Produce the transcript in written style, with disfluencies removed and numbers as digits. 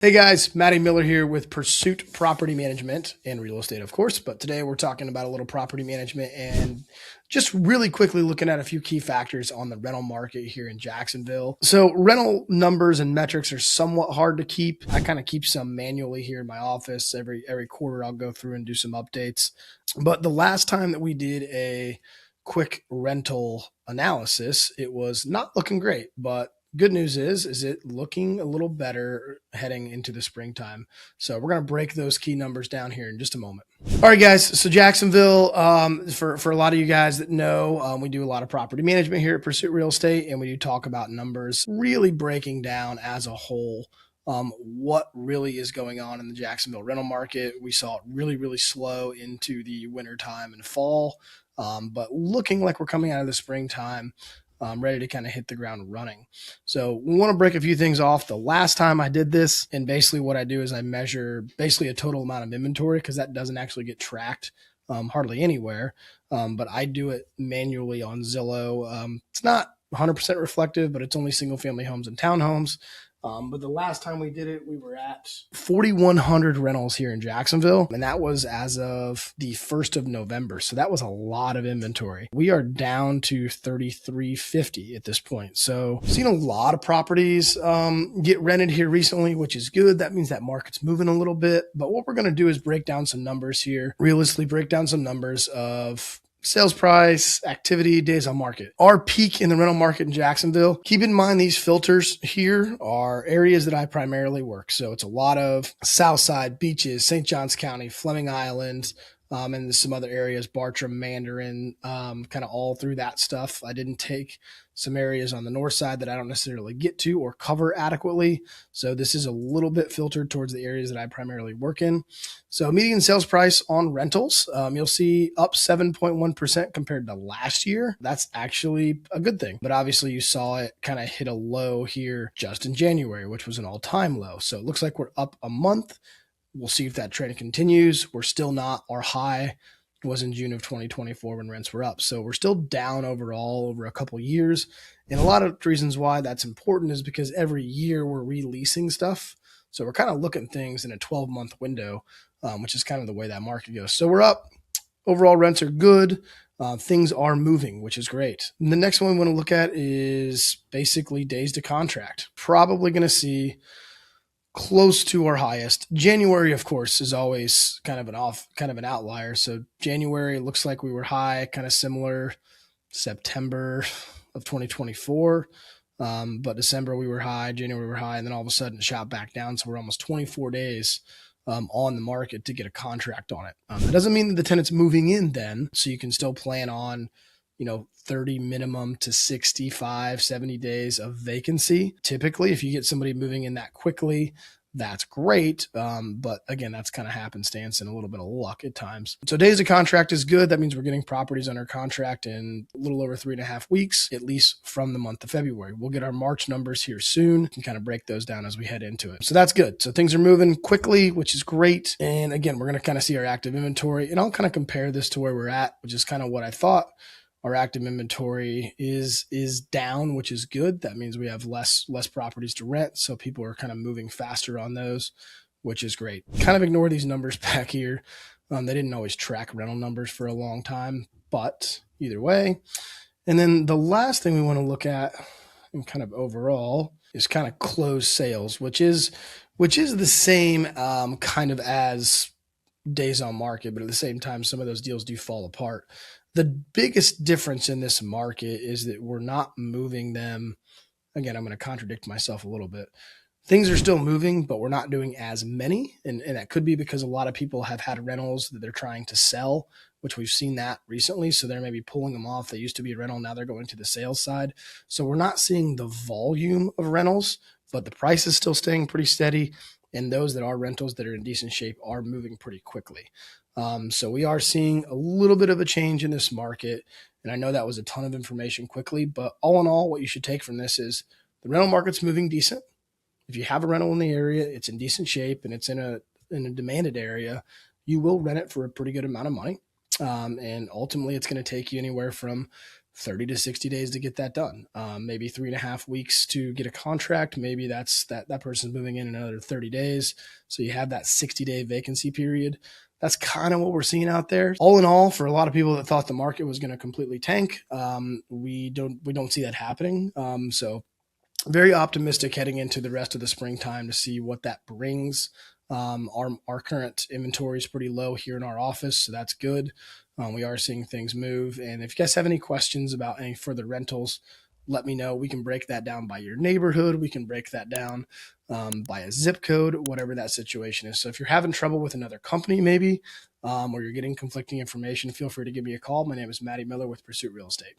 Hey guys, Matty Miller here with Pursuit Property Management and Real Estate, of course. But today we're talking about a little property management and just really quickly looking at a few key factors on the rental market here in Jacksonville. So rental numbers and metrics are somewhat hard to keep. I kind of keep some manually here in my office. Every quarter I'll go through and do some updates. But the last time that we did a quick rental analysis, it was not looking great, but good news is it looking a little better heading into the springtime. So we're going to break those key numbers down here in just a moment. All right, guys. So Jacksonville, for a lot of you guys that know, we do a lot of property management here at Pursuit Real Estate, and we do talk about numbers, really breaking down as a whole what really is going on in the Jacksonville rental market. We saw it really slow into the wintertime and fall, but looking like we're coming out of the springtime, ready to kind of hit the ground running. So we want to break a few things off. The last time I did this, and basically what I do is I measure basically a total amount of inventory because that doesn't actually get tracked hardly anywhere. But I do it manually on Zillow. It's not 100% reflective, but it's only single family homes and townhomes. But the last time we did it, we were at 4,100 rentals here in Jacksonville, and that was as of the 1st of November. So that was a lot of inventory. We are down to 3,350 at this point. So seen a lot of properties get rented here recently, which is good. That means that market's moving a little bit. But what we're going to do is break down some numbers here, realistically break down some numbers of sales price, activity, days on market. Our peak in the rental market in Jacksonville, keep in mind these filters here are areas that I primarily work. So it's a lot of Southside, beaches, St. Johns County, Fleming Island, and some other areas, Bartram, Mandarin, kind of all through that stuff. I didn't take some areas on the north side that I don't necessarily get to or cover adequately. So this is a little bit filtered towards the areas that I primarily work in. So median sales price on rentals, you'll see up 7.1% compared to last year. That's actually a good thing. But obviously you saw it kind of hit a low here just in January, which was an all-time low. So it looks like we're up a month. We'll see if that trend continues. We're still not. Our high was in June of 2024 when rents were up. So we're still down overall over a couple years. And a lot of reasons why that's important is because every year we're releasing stuff. So we're kind of looking at things in a 12-month window, which is kind of the way that market goes. So we're up. Overall rents are good. Things are moving, which is great. And the next one we want to look at is basically days to contract. Probably going to see close to our highest. January, of course, is always kind of an outlier. So January looks like we were high, kind of similar. September of 2024. But December we were high, January we were high, and then all of a sudden it shot back down. So we're almost 24 days on the market to get a contract on it. That doesn't mean that the tenant's moving in then. So you can still plan on 30 minimum to 65, 70 days of vacancy. Typically, if you get somebody moving in that quickly, that's great. But again, that's kind of happenstance and a little bit of luck at times. So days of contract is good. That means we're getting properties under contract in a little over 3.5 weeks, at least from the month of February. We'll get our March numbers here soon and kind of break those down as we head into it. So that's good. So things are moving quickly, which is great. And again, we're going to kind of see our active inventory, and I'll kind of compare this to where we're at, which is kind of what I thought. Our active inventory is down, which is good. That means we have less properties to rent. So people are kind of moving faster on those, which is great. Kind of ignore these numbers back here. They didn't always track rental numbers for a long time, but either way. And then the last thing we want to look at and kind of overall is kind of closed sales, which is the same kind of as days on market, but at the same time, some of those deals do fall apart. The biggest difference in this market is that we're not moving them. Again, I'm going to contradict myself a little bit. Things are still moving, but we're not doing as many. And that could be because a lot of people have had rentals that they're trying to sell, which we've seen that recently. So they're maybe pulling them off. They used to be a rental. Now they're going to the sales side. So we're not seeing the volume of rentals, but the price is still staying pretty steady. And those that are rentals that are in decent shape are moving pretty quickly. So we are seeing a little bit of a change in this market. And I know that was a ton of information quickly, but all in all, what you should take from this is the rental market's moving decent. If you have a rental in the area, it's in decent shape and it's in a demanded area, you will rent it for a pretty good amount of money. And ultimately it's going to take you anywhere from 30 to 60 days to get that done. Maybe 3.5 weeks to get a contract. Maybe that person's moving in another 30 days. So you have that 60-day vacancy period. That's kind of what we're seeing out there. All in all, for a lot of people that thought the market was going to completely tank, we don't see that happening. So very optimistic heading into the rest of the springtime to see what that brings. Our current inventory is pretty low here in our office, so that's good. We are seeing things move. And if you guys have any questions about any further rentals, let me know. We can break that down by your neighborhood. We can break that down by a zip code, whatever that situation is. So if you're having trouble with another company, maybe, or you're getting conflicting information, feel free to give me a call. My name is Matty Miller with Pursuit Real Estate.